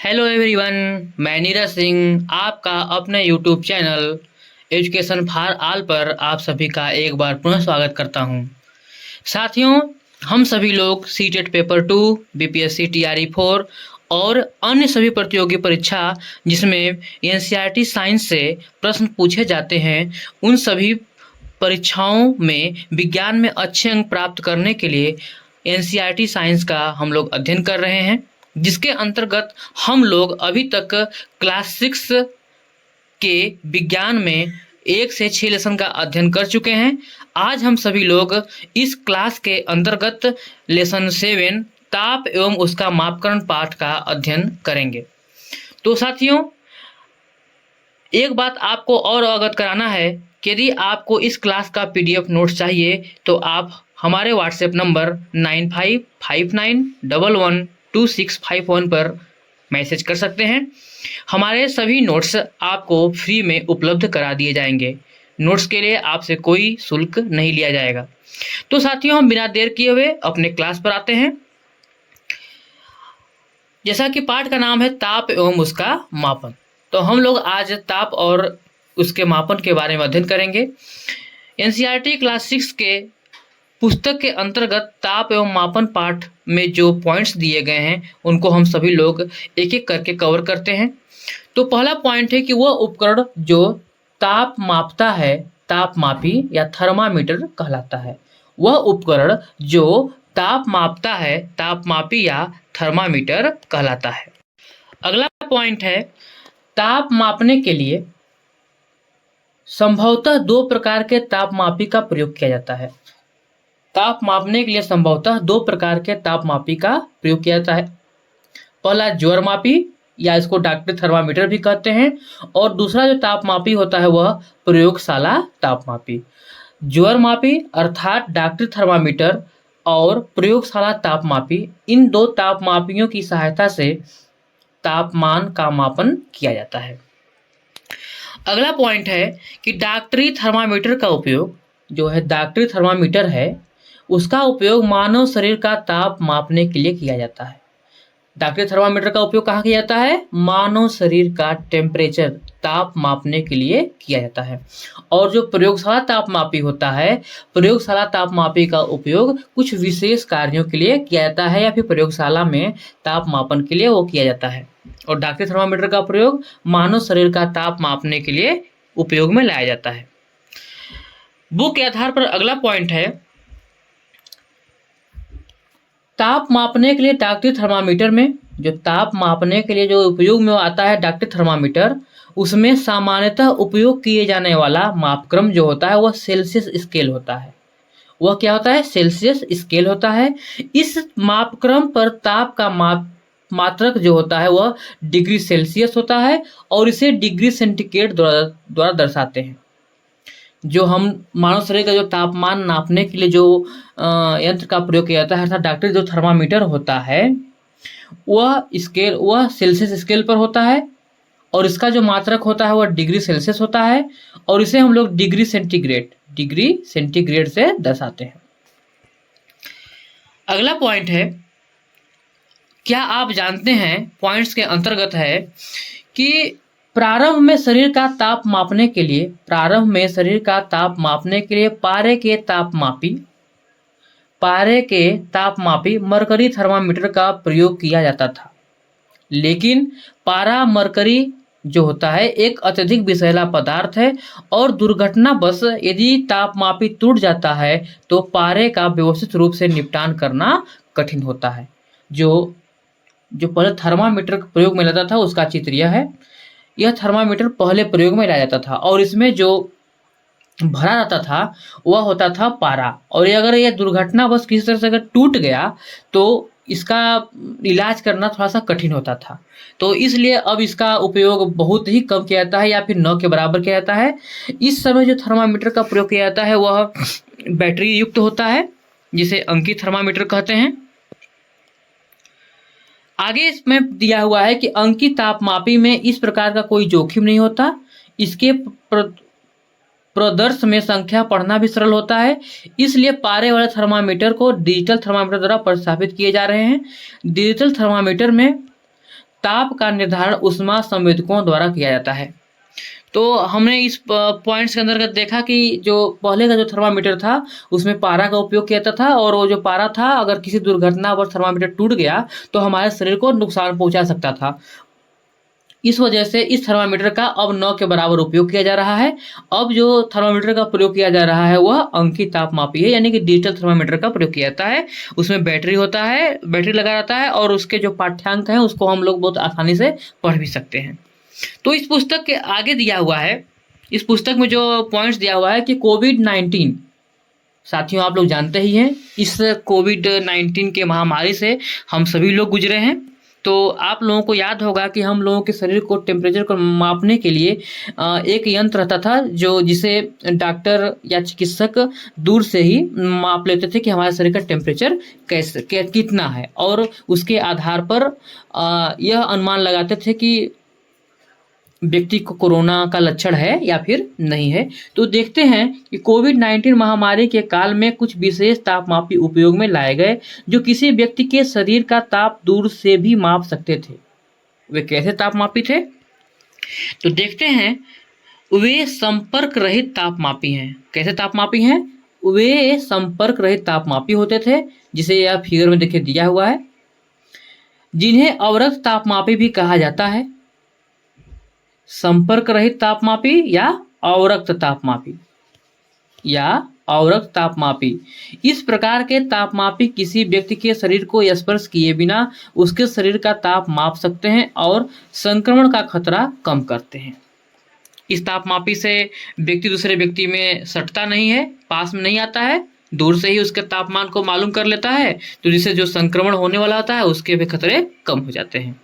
Hello everyone, मैं नीरज सिंह आपका अपने YouTube channel education for all पर आप सभी का एक बार पुनः स्वागत करता हूं। साथियों, हम सभी लोग सीटेट पेपर 2, बीपीएससी टीआरई 4 और अन्य सभी प्रतियोगी परीक्षा जिसमें एनसीईआरटी साइंस से प्रश्न पूछे जाते हैं, उन सभी परीक्षाओं में विज्ञान में अच्छे अंक प्राप्त करने के लिए एनसीईआरटी साइंस का हम लोग अध्ययन कर रहे हैं, जिसके अंतर्गत हम लोग अभी तक क्लास 6 के विज्ञान में 1 से 6 लेसन का अध्ययन कर चुके हैं। आज हम सभी लोग इस क्लास के अंतर्गत लेसन 7 ताप एवं उसका मापकरण पाठ का अध्ययन करेंगे। तो साथियों, एक बात आपको और अवगत कराना है कि यदि आपको इस क्लास का पीडीएफ नोट्स चाहिए तो आप हमारे व्हाट्सएप नंबर 9559112651 पर मैसेज कर सकते हैं। हमारे सभी नोट्स आपको फ्री में उपलब्ध करा दिए जाएंगे। नोट्स के लिए आपसे कोई शुल्क नहीं लिया जाएगा। तो साथियों, हम बिना देर किए हुए अपने क्लास पर आते हैं। जैसा कि पाठ का नाम है ताप एवं उसका मापन, तो हम लोग आज ताप और उसके मापन के बारे में अध्ययन करेंगे। एनसीईआरटी क्लास 6 के पुस्तक के अंतर्गत ताप एवं मापन पाठ में जो पॉइंट्स दिए गए हैं उनको हम सभी लोग एक एक करके कवर करते हैं। तो पहला पॉइंट है कि वह उपकरण जो ताप मापता है तापमापी या थर्मामीटर कहलाता है। वह उपकरण जो ताप मापता है तापमापी या थर्मामीटर कहलाता है। अगला पॉइंट है, ताप मापने के लिए संभवतः 2 प्रकार के तापमापी का प्रयोग किया जाता है। ताप मापने के लिए संभवतः 2 प्रकार के तापमापी का प्रयोग किया जाता है। पहला ज्वरमापी या इसको डॉक्टरी थर्मामीटर भी कहते हैं, और दूसरा जो तापमापी होता है वह प्रयोगशाला तापमापी। ज्वरमापी अर्थात डॉक्टरी थर्मामीटर और प्रयोगशाला तापमापी, इन 2 तापमापियों की सहायता से तापमान का मापन किया जाता है। अगला पॉइंट है कि डॉक्टरी थर्मामीटर का उपयोग जो है डॉक्टरी थर्मामीटर है उसका उपयोग मानव शरीर का ताप मापने के लिए किया जाता है। डॉक्टरी थर्मामीटर का उपयोग कहाँ किया जाता है? मानव शरीर का टेम्परेचर ताप मापने के लिए किया जाता है। और जो प्रयोगशाला तापमापी होता है, प्रयोगशाला तापमापी का उपयोग कुछ विशेष कार्यों के लिए किया जाता है या फिर प्रयोगशाला में ताप मापन के लिए वो किया जाता है। और डॉक्टरी थर्मामीटर का प्रयोग मानव शरीर का ताप मापने के लिए उपयोग में लाया जाता है। बुक के आधार पर अगला पॉइंट है, ताप मापने के लिए डॉक्टरी थर्मामीटर में जो ताप मापने के लिए जो उपयोग में आता है डॉक्टरी थर्मामीटर, उसमें सामान्यतः उपयोग किए जाने वाला मापक्रम जो होता है वह सेल्सियस स्केल होता है। वह क्या होता है? सेल्सियस स्केल होता है। इस मापक्रम पर ताप का मात्रक जो होता है वह डिग्री सेल्सियस होता है और इसे डिग्री सेंटीग्रेड द्वारा दर्शाते हैं। जो हम मानव शरीर का जो तापमान नापने के लिए जो यंत्र का प्रयोग किया जाता है अर्थात डॉक्टरी जो थर्मामीटर होता है वह सेल्सियस स्केल पर होता है और इसका जो मात्रक होता है वह डिग्री सेल्सियस होता है और इसे हम लोग डिग्री सेंटीग्रेड से दर्शाते हैं। अगला पॉइंट है, क्या आप जानते हैं, पॉइंट्स के अंतर्गत है कि प्रारंभ में शरीर का ताप मापने के लिए पारे के तापमापी मरकरी थर्मामीटर का प्रयोग किया जाता था। लेकिन पारा मरकरी जो होता है एक अत्यधिक विषैला पदार्थ है और दुर्घटनावश यदि तापमापी टूट जाता है तो पारे का व्यवस्थित रूप से निपटान करना कठिन होता है। जो पहले थर्मामीटर प्रयोग में लाता था उसका चित्र यह है। यह थर्मामीटर पहले प्रयोग में लाया जाता था और इसमें जो भरा जाता था वह होता था पारा, और अगर यह दुर्घटनावश किसी तरह से अगर टूट गया तो इसका इलाज करना थोड़ा सा कठिन होता था। तो इसलिए अब इसका उपयोग बहुत ही कम किया जाता है या फिर न के बराबर किया जाता है। इस समय जो थर्मामीटर का प्रयोग किया जाता है वह बैटरी युक्त होता है जिसे अंकी थर्मामीटर कहते हैं। आगे इसमें दिया हुआ है कि अंकी तापमापी में इस प्रकार का कोई जोखिम नहीं होता। इसके प्रदर्श में संख्या पढ़ना भी सरल होता है, इसलिए पारे वाले थर्मामीटर को डिजिटल थर्मामीटर द्वारा प्रतिस्थापित किए जा रहे हैं। डिजिटल थर्मामीटर में ताप का निर्धारण ऊष्मा संवेदकों द्वारा किया जाता है। तो हमने इस पॉइंट्स के अंतर्गत देखा कि जो पहले का जो थर्मामीटर था उसमें पारा का उपयोग किया जाता था, और वो जो पारा था अगर किसी दुर्घटनावश थर्मामीटर टूट गया तो हमारे शरीर को नुकसान पहुंचा सकता था। इस वजह से इस थर्मामीटर का अब 9 के बराबर उपयोग किया जा रहा है। अब जो थर्मामीटर का प्रयोग किया जा रहा है वह अंकीय तापमापी है, यानी कि डिजिटल थर्मामीटर का प्रयोग किया जाता है। उसमें बैटरी होता है, बैटरी लगा रहता है, और उसके जो पाठ्यांक हैं उसको हम लोग बहुत आसानी से पढ़ भी सकते हैं। तो इस पुस्तक के आगे दिया हुआ है, इस पुस्तक में जो पॉइंट्स दिया हुआ है कि कोविड-19, साथियों आप लोग जानते ही हैं इस कोविड-19 के महामारी से हम सभी लोग गुजरे हैं। तो आप लोगों को याद होगा कि हम लोगों के शरीर को टेम्परेचर को मापने के लिए एक यंत्र रहता था जो जिसे डॉक्टर या चिकित्सक दूर से ही माप लेते थे कि हमारे शरीर का टेम्परेचर कितना है, और उसके आधार पर यह अनुमान लगाते थे कि व्यक्ति को कोरोना का लक्षण है या फिर नहीं है। तो देखते हैं कि कोविड-19 महामारी के काल में कुछ विशेष तापमापी उपयोग में लाए गए जो किसी व्यक्ति के शरीर का ताप दूर से भी माप सकते थे। वे कैसे तापमापी थे? तो देखते हैं, वे संपर्क रहित तापमापी हैं। कैसे तापमापी हैं? वे संपर्क रहित तापमापी होते थे, जिसे यह फिगर में देखिए दिया हुआ है, जिन्हें अवरक्त तापमापी भी कहा जाता है। संपर्क रहित तापमापी या अवरक्त तापमापी या अवरक्त तापमापी। इस प्रकार के तापमापी किसी व्यक्ति के शरीर को स्पर्श किए बिना उसके शरीर का ताप माप सकते हैं और संक्रमण का खतरा कम करते हैं। इस तापमापी से व्यक्ति दूसरे व्यक्ति में सटता नहीं है, पास में नहीं आता है, दूर से ही उसके तापमान को मालूम कर लेता है, तो जिससे जो संक्रमण होने वाला होता है उसके भी खतरे कम हो जाते हैं।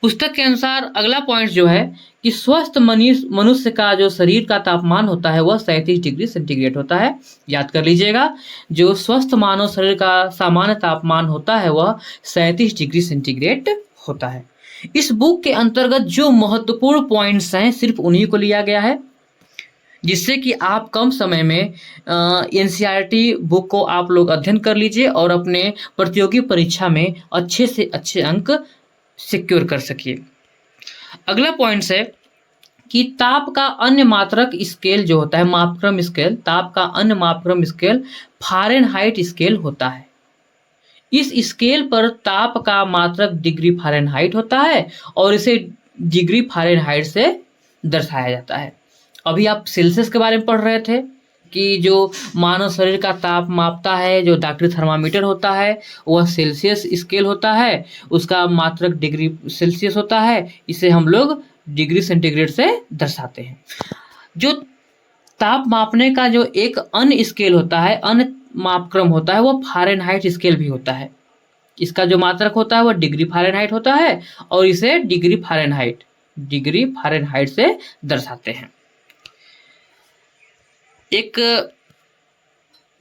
पुस्तक के अनुसार अगला पॉइंट जो है कि स्वस्थ मनुष्य का जो शरीर का तापमान होता है वह 37 डिग्री सेंटीग्रेड होता है। याद कर लीजिएगा, जो स्वस्थ मानव शरीर का सामान्य तापमान होता है वह 37 डिग्री सेंटीग्रेड होता है। इस बुक के अंतर्गत जो महत्वपूर्ण पॉइंट्स हैं सिर्फ उन्हीं को लिया गया है, जिससे कि आप कम समय में एनसीईआरटी बुक को आप लोग अध्ययन कर लीजिए और अपने प्रतियोगी परीक्षा में अच्छे से अच्छे अंक सिक्योर कर सकिए। अगला पॉइंट्स है कि ताप का अन्य मात्रक स्केल जो होता है, मापक्रम स्केल, ताप का अन्य मापक्रम स्केल फ़ारेनहाइट स्केल होता है। इस स्केल पर ताप का मात्रक डिग्री फ़ारेनहाइट होता है और इसे डिग्री फ़ारेनहाइट से दर्शाया जाता है। अभी आप सेल्सियस के बारे में पढ़ रहे थे कि जो मानव शरीर का ताप मापता है, जो डॉक्टरी थर्मामीटर होता है वह सेल्सियस स्केल होता है, उसका मात्रक डिग्री सेल्सियस होता है, इसे हम लोग डिग्री सेंटीग्रेड से दर्शाते हैं। जो ताप मापने का जो एक अन्य स्केल होता है, अन्य मापक्रम होता है, वह फ़ारेनहाइट स्केल भी होता है। इसका जो मात्रक होता है वह डिग्री फ़ारेनहाइट होता है और इसे डिग्री फ़ारेनहाइट से दर्शाते हैं। एक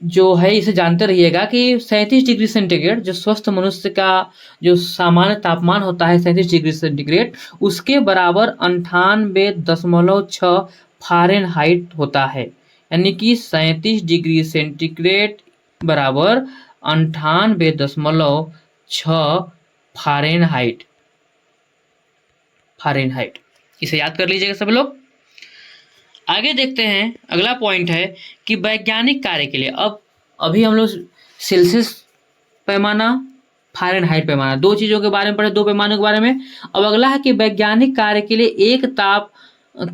जो है इसे जानते रहिएगा कि 37 डिग्री सेंटीग्रेड जो स्वस्थ मनुष्य का जो सामान्य तापमान होता है 37 डिग्री सेंटीग्रेड, उसके बराबर 98.6 फ़ारेनहाइट होता है। यानी कि 37 डिग्री सेंटीग्रेड बराबर 98.6 फ़ारेनहाइट। इसे याद कर लीजिएगा सब लोग। आगे देखते हैं, अगला पॉइंट है कि वैज्ञानिक कार्य के लिए, अब अभी हम लोग सेल्सियस पैमाना, फ़ारेनहाइट पैमाना, दो चीज़ों के बारे में पढ़े, दो पैमानों के बारे में। अब अगला है कि वैज्ञानिक कार्य के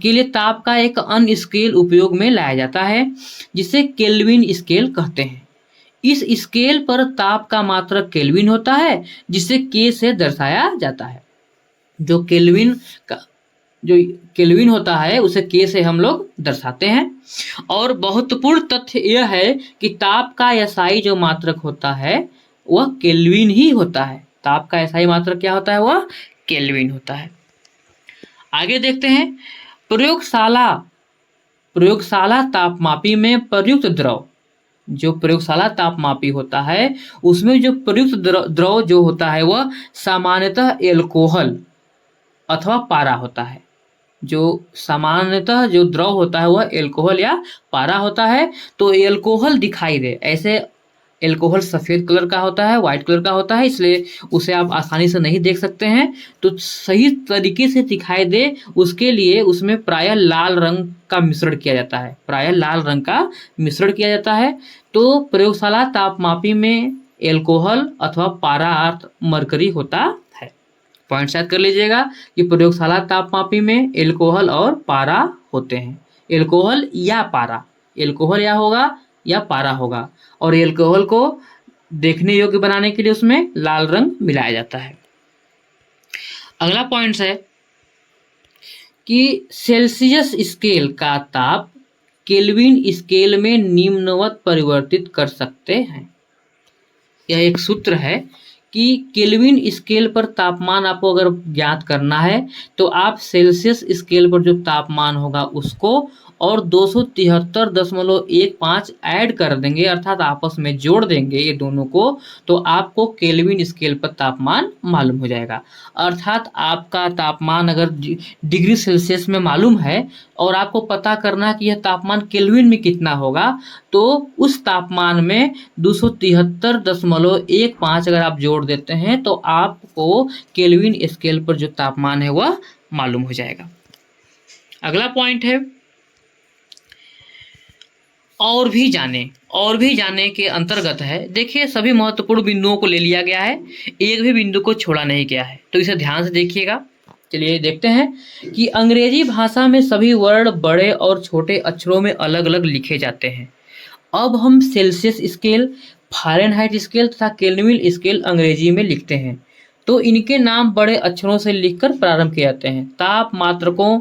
लिए ताप का एक अन्य स्केल उपयोग में लाया जाता है जिसे केल्विन स्केल कहते हैं। इस स्केल पर ताप का मात्रक केल्विन होता है जिसे के से दर्शाया जाता है। जो केल्विन होता है उसे के से हम लोग दर्शाते हैं। और महत्वपूर्ण तथ्य यह है कि ताप का एसआई जो मात्रक होता है वह केल्विन ही होता है। ताप का एसआई मात्रक क्या होता है? वह केल्विन होता है। आगे देखते हैं, प्रयोगशाला तापमापी में प्रयुक्त द्रव, जो प्रयोगशाला तापमापी होता है उसमें जो प्रयुक्त द्रव जो होता है वह सामान्यतः एल्कोहल अथवा पारा होता है। जो सामान्यतः जो द्रव होता है वह एल्कोहल या पारा होता है। तो एल्कोहल दिखाई दे, ऐसे एल्कोहल सफ़ेद कलर का होता है, वाइट कलर का होता है, इसलिए उसे आप आसानी से नहीं देख सकते हैं। तो सही तरीके से दिखाई दे उसके लिए उसमें प्रायः लाल रंग का मिश्रण किया जाता है, प्रायः लाल रंग का मिश्रण किया जाता है। तो प्रयोगशाला तापमापी में एल्कोहल अथवा पारा अर्थ मरकरी होता है। पॉइंट याद कर लीजिएगा कि प्रयोगशाला तापमापी में एल्कोहल और पारा होते हैं। एल्कोहल या पारा, एल्कोहल या होगा या पारा होगा, और एल्कोहल को देखने योग्य बनाने के लिए उसमें लाल रंग मिलाया जाता है। अगला पॉइंट है कि सेल्सियस स्केल का ताप केल्विन स्केल में निम्नवत परिवर्तित कर सकते हैं। यह एक सूत्र है कि केल्विन स्केल पर तापमान आपको अगर ज्ञात करना है तो आप सेल्सियस स्केल पर जो तापमान होगा उसको और 273.15 ऐड कर देंगे, अर्थात आपस में जोड़ देंगे ये दोनों को, तो आपको केल्विन स्केल पर तापमान मालूम हो जाएगा। अर्थात आपका तापमान अगर डिग्री सेल्सियस में मालूम है और आपको पता करना कि यह तापमान केल्विन में कितना होगा, तो उस तापमान में 273.15 अगर आप जोड़ देते हैं तो आपको केल्विन स्केल पर जो तापमान है वह मालूम हो जाएगा। अगला पॉइंट है और भी जाने के अंतर्गत है। देखिए सभी महत्वपूर्ण बिंदुओं को ले लिया गया है, एक भी बिंदु को छोड़ा नहीं गया है, तो इसे ध्यान से देखिएगा। चलिए देखते हैं कि अंग्रेजी भाषा में सभी वर्ण बड़े और छोटे अक्षरों में अलग अलग लिखे जाते हैं। अब हम सेल्सियस स्केल, फ़ारेनहाइट स्केल तथा केल्विन स्केल अंग्रेजी में लिखते हैं, तो इनके नाम बड़े अक्षरों से लिखकर प्रारंभ किए जाते हैं। ताप मात्रकों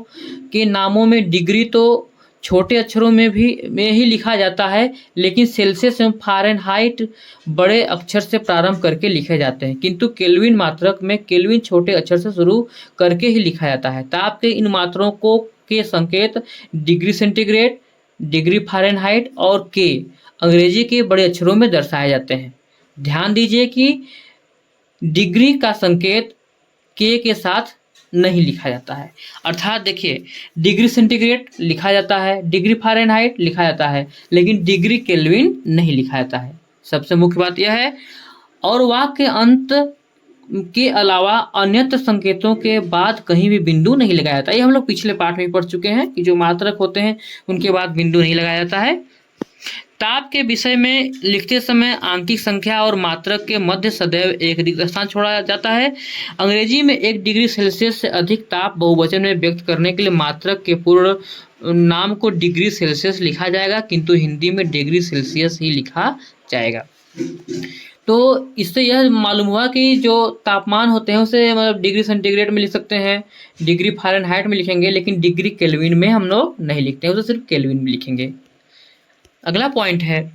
के नामों में डिग्री तो छोटे अक्षरों में ही लिखा जाता है, लेकिन सेल्सियस एवं फ़ारेनहाइट बड़े अक्षर से प्रारंभ करके लिखे जाते हैं, किंतु केल्विन मात्रक में केल्विन छोटे अक्षर से शुरू करके ही लिखा जाता है। ताप के इन मात्रों को के संकेत डिग्री सेंटीग्रेड, डिग्री फ़ारेनहाइट और के अंग्रेजी के बड़े अक्षरों में दर्शाए जाते हैं। ध्यान दीजिए कि डिग्री का संकेत के साथ नहीं लिखा जाता है, अर्थात देखिए डिग्री सेंटीग्रेड लिखा जाता है, डिग्री फ़ारेनहाइट लिखा जाता है, लेकिन डिग्री केल्विन नहीं लिखा जाता है। सबसे मुख्य बात यह है। और वाक्य के अंत के अलावा अन्यत्र संकेतों के बाद कहीं भी बिंदु नहीं लगाया जाता। ये हम लोग पिछले पाठ में पढ़ चुके हैं कि जो मात्रक होते हैं उनके बाद बिंदु नहीं लगाया जाता है। ताप के विषय में लिखते समय आंकिक संख्या और मात्रक के मध्य सदैव एक रिक्त स्थान छोड़ा जाता है। अंग्रेजी में 1 डिग्री सेल्सियस से अधिक ताप बहुवचन में व्यक्त करने के लिए मात्रक के पूर्ण नाम को डिग्री सेल्सियस लिखा जाएगा, किंतु हिंदी में डिग्री सेल्सियस ही लिखा जाएगा। तो इससे यह मालूम हुआ कि जो तापमान होते हैं उसे मतलब डिग्री सेंटीग्रेड में लिख सकते हैं, डिग्री फ़ारेनहाइट में लिखेंगे, लेकिन डिग्री केल्विन में हम लोग नहीं लिखते हैं, उसे सिर्फ केल्विन में लिखेंगे। अगला पॉइंट है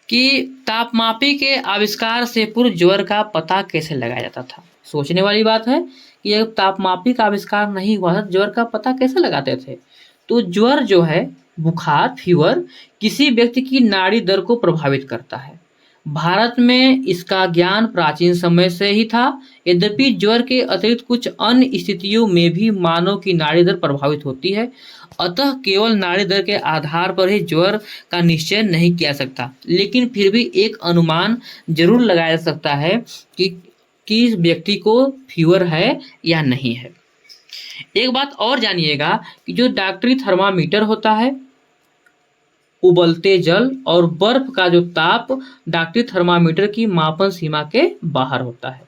कि तापमापी के आविष्कार से पूर्व ज्वर का पता कैसे लगाया जाता था। सोचने वाली बात है कि जब तापमापी का आविष्कार नहीं हुआ था ज्वर का पता कैसे लगाते थे। तो ज्वर जो है, बुखार, फीवर, किसी व्यक्ति की नाड़ी दर को प्रभावित करता है। भारत में इसका ज्ञान प्राचीन समय से ही था। यद्यपि ज्वर के अतिरिक्त कुछ अन्य स्थितियों में भी मानव की नाड़ी दर प्रभावित होती है, अतः केवल नाड़ी दर के आधार पर ही ज्वर का निश्चय नहीं किया सकता, लेकिन फिर भी एक अनुमान जरूर लगाया जा सकता है कि इस व्यक्ति को फीवर है या नहीं है। एक बात और जानिएगा कि जो डॉक्टरी थर्मामीटर होता है, उबलते जल और बर्फ का जो ताप डॉक्टरी थर्मामीटर की मापन सीमा के बाहर होता है।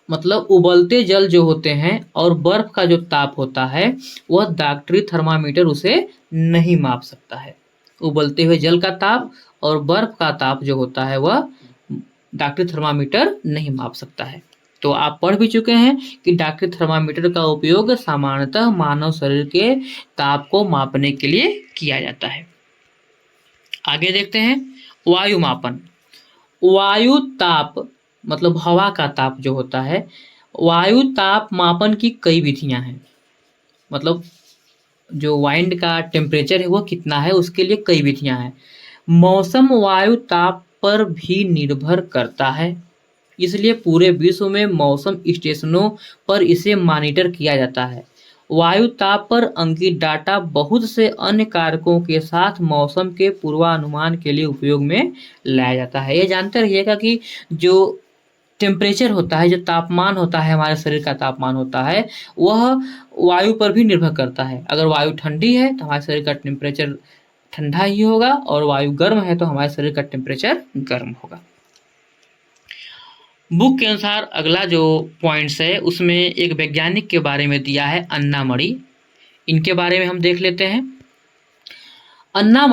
मतलब उबलते जल जो होते हैं और बर्फ का जो ताप होता है वह डॉक्टरी थर्मामीटर उसे नहीं माप सकता है। उबलते हुए जल का ताप और बर्फ का ताप जो होता है वह डॉक्टरी थर्मामीटर नहीं माप सकता है। तो आप पढ़ भी चुके हैं कि डॉक्टरी थर्मामीटर का उपयोग सामान्यतः मानव शरीर के ताप को मापने के लिए किया जाता है। आगे देखते हैं वायु मापन। वायु ताप मतलब हवा का ताप जो होता है, वायु ताप मापन की कई विधियां हैं। मतलब जो वाइंड का टेम्परेचर है वो कितना है उसके लिए कई विधियां हैं। मौसम वायु ताप पर भी निर्भर करता है, इसलिए पूरे विश्व में मौसम स्टेशनों पर इसे मॉनिटर किया जाता है। वायु ताप पर अंकित डाटा बहुत से अन्य कारकों के साथ मौसम के पूर्वानुमान के लिए उपयोग में लाया जाता है। ये जानते रहिएगा कि जो टेम्परेचर होता है, जो तापमान होता है, हमारे शरीर का तापमान होता है, वह वायु पर भी निर्भर करता है। अगर वायु ठंडी है तो हमारे शरीर का टेम्परेचर ठंडा ही होगा, और वायु गर्म है तो हमारे शरीर का टेम्परेचर गर्म होगा। बुक के अनुसार अगला जो पॉइंट्स है उसमें एक वैज्ञानिक के बारे में दिया है, अन्ना मणि। इनके बारे में हम देख लेते हैं। अन्ना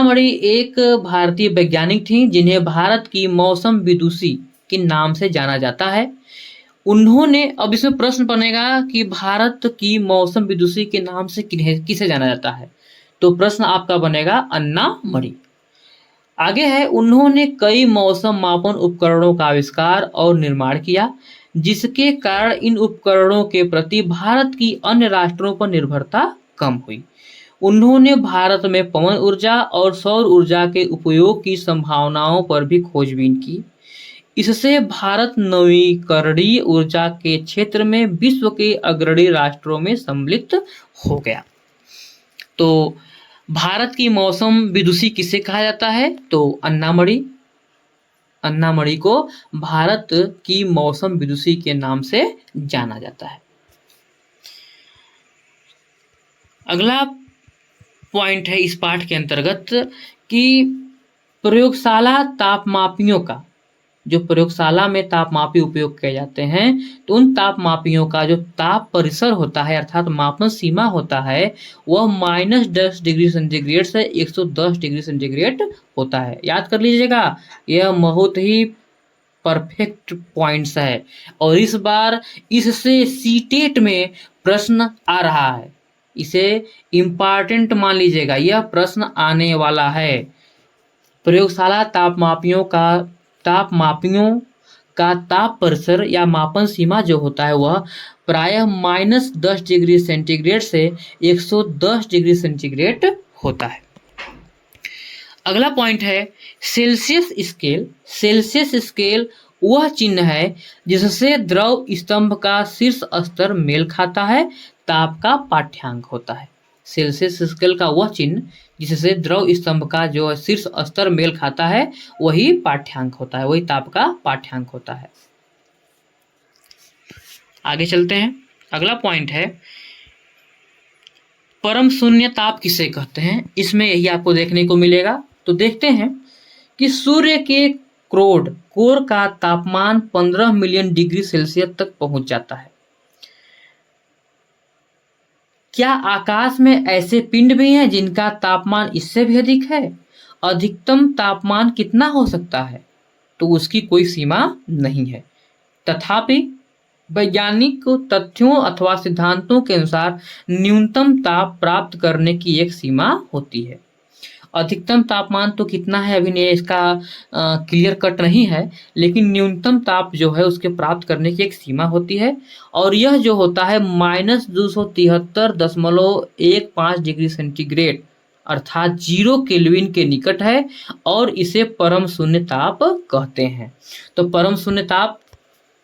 मणि एक भारतीय वैज्ञानिक थी जिन्हें भारत की मौसम विदुषी के नाम से जाना जाता है। उन्होंने, अब इसमें प्रश्न बनेगा कि भारत की मौसम विदुषी के नाम से किसे जाना जाता है, तो प्रश्न आपका बनेगा अन्ना मणि। आगे है, उन्होंने कई मौसम मापन उपकरणों का आविष्कार और निर्माण किया, जिसके कारण इन उपकरणों के प्रति भारत की अन्य राष्ट्रों पर निर्भरता कम हुई। उन्होंने भारत में पवन ऊर्जा और सौर ऊर्जा के उपयोग की संभावनाओं पर भी खोजबीन की। इससे भारत नवीकरणीय ऊर्जा के क्षेत्र में विश्व के अग्रणी राष्ट्रों में सम्मिलित हो गया। तो भारत की मौसम विदुषी किसे कहा जाता है, तो अन्ना मणि को भारत की मौसम विदुषी के नाम से जाना जाता है। अगला पॉइंट है इस पाठ के अंतर्गत कि प्रयोगशाला तापमापियों का, जो प्रयोगशाला में तापमापी उपयोग किए जाते हैं, तो उन तापमापियों का जो ताप परिसर होता है अर्थात मापन सीमा होता है, वह -10 डिग्री सेंटीग्रेड से 110 डिग्री सेंटीग्रेड होता है। याद कर लीजिएगा, यह बहुत ही परफेक्ट पॉइंट्स है, और इस बार इससे सीटेट में प्रश्न आ रहा है। इसे इम्पॉर्टेंट मान लीजिएगा, यह प्रश्न आने वाला है। प्रयोगशाला तापमापियों का ताप परिसर या मापन सीमा जो होता है वह प्रायः -10 डिग्री सेंटीग्रेड से 110 डिग्री सेंटीग्रेड होता है। अगला पॉइंट है सेल्सियस स्केल। सेल्सियस स्केल वह चिन्ह है जिससे द्रव स्तंभ का शीर्ष स्तर मेल खाता है, ताप का पाठ्यांक होता है। सेल्सियस स्केल का वह चिन्ह जिससे द्रव स्तंभ का जो शीर्ष स्तर मेल खाता है वही पाठ्यांक होता है, वही ताप का पाठ्यांक होता है। आगे चलते हैं। अगला पॉइंट है परम शून्य ताप किसे कहते हैं, इसमें यही आपको देखने को मिलेगा। तो देखते हैं कि सूर्य के कोर का तापमान 15 मिलियन डिग्री सेल्सियस तक पहुंच जाता है। क्या आकाश में ऐसे पिंड भी हैं जिनका तापमान इससे भी अधिक है? अधिकतम तापमान कितना हो सकता है? तो उसकी कोई सीमा नहीं है। तथापि वैज्ञानिक तथ्यों अथवा सिद्धांतों के अनुसार न्यूनतम ताप प्राप्त करने की एक सीमा होती है। अधिकतम तापमान तो कितना है अभी नहीं इसका क्लियर कट नहीं है, लेकिन न्यूनतम ताप जो है उसके प्राप्त करने की एक सीमा होती है, और यह जो होता है -273.15 डिग्री सेंटीग्रेड अर्थात 0 केल्विन के निकट है, और इसे परम शून्य ताप कहते हैं। तो परम शून्य ताप,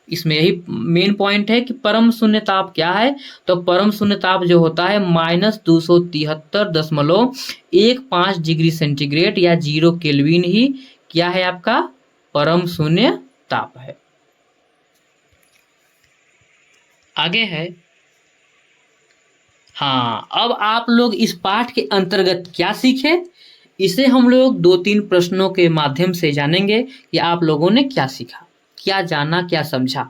इसमें यही मेन पॉइंट है कि परम शून्य ताप क्या है। तो परम शून्य ताप जो होता है -273.15 डिग्री सेंटीग्रेड या 0 केल्विन ही क्या है, आपका परम शून्य ताप है। आगे है, हाँ, अब आप लोग इस पाठ के अंतर्गत क्या सीखे, इसे हम लोग 2-3 प्रश्नों के माध्यम से जानेंगे कि आप लोगों ने क्या सीखा, क्या जाना, क्या समझा।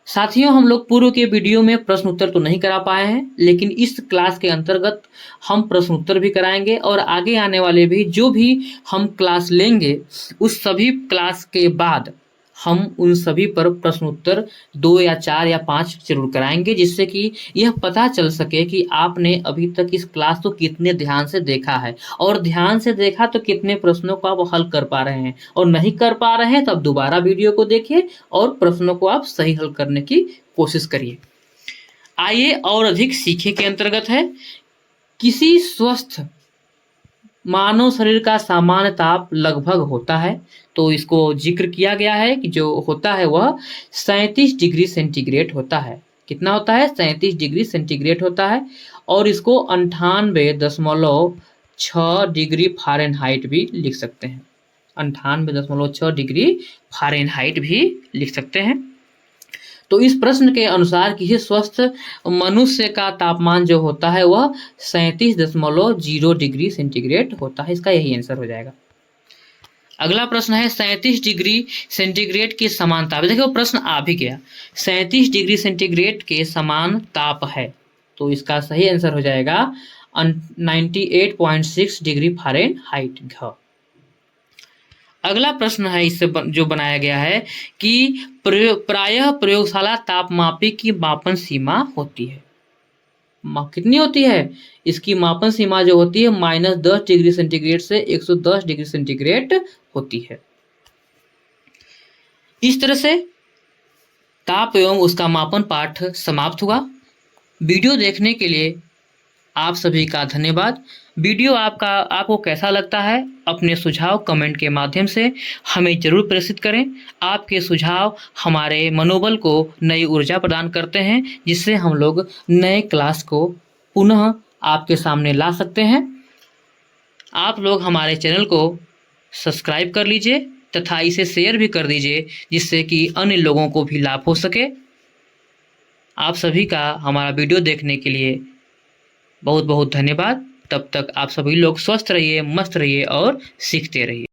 साथियों, हम लोग पूर्व के वीडियो में प्रश्न उत्तर तो नहीं करा पाए हैं, लेकिन इस क्लास के अंतर्गत हम प्रश्न उत्तर भी कराएंगे, और आगे आने वाले भी जो भी हम क्लास लेंगे उस सभी क्लास के बाद हम उन सभी पर प्रश्न उत्तर 2 या 4 या 5 जरूर कराएंगे, जिससे कि यह पता चल सके कि आपने अभी तक इस क्लास को कितने ध्यान से देखा है, और ध्यान से देखा तो कितने प्रश्नों को आप हल कर पा रहे हैं, और नहीं कर पा रहे हैं तो आप दोबारा वीडियो को देखिए और प्रश्नों को आप सही हल करने की कोशिश करिए। आइए और अधिक सीखे के अंतर्गत है, किसी स्वस्थ मानव शरीर का सामान्य ताप लगभग होता है, तो इसको जिक्र किया गया है कि जो होता है वह 37 डिग्री सेंटीग्रेड होता है। कितना होता है? 37 डिग्री सेंटीग्रेड होता है। और इसको 98.6 डिग्री फ़ारेनहाइट भी लिख सकते हैं। 98.6 डिग्री फ़ारेनहाइट भी लिख सकते हैं। तो इस प्रश्न के अनुसार किसी स्वस्थ मनुष्य का तापमान जो होता है वह 37.0 डिग्री सेंटीग्रेड होता है। इसका यही आंसर हो जाएगा। अगला प्रश्न है 37 डिग्री सेंटीग्रेड के समान ताप। देखो प्रश्न आ भी गया, 37 डिग्री सेंटीग्रेड के समान ताप है, तो इसका सही आंसर हो जाएगा 98.6 डिग्री फ़ारेनहाइट घ। अगला प्रश्न है इससे जो बनाया गया है कि प्रायः प्रयोगशाला तापमापी की मापन सीमा होती है। कितनी होती है? इसकी मापन सीमा जो होती है -10 डिग्री सेंटीग्रेड से 110 डिग्री सेंटीग्रेड होती है। इस तरह से ताप एवं उसका मापन पाठ समाप्त हुआ। वीडियो देखने के लिए आप सभी का धन्यवाद। वीडियो आपको कैसा लगता है? अपने सुझाव कमेंट के माध्यम से हमें ज़रूर प्रेषित करें। आपके सुझाव हमारे मनोबल को नई ऊर्जा प्रदान करते हैं, जिससे हम लोग नए क्लास को पुनः आपके सामने ला सकते हैं। आप लोग हमारे चैनल को सब्सक्राइब कर लीजिए तथा इसे शेयर भी कर दीजिए, जिससे कि अन्य लोगों को भी लाभ हो सके। आप सभी का हमारा वीडियो देखने के लिए बहुत बहुत धन्यवाद। तब तक आप सभी लोग स्वस्थ रहिए, मस्त रहिए और सीखते रहिए।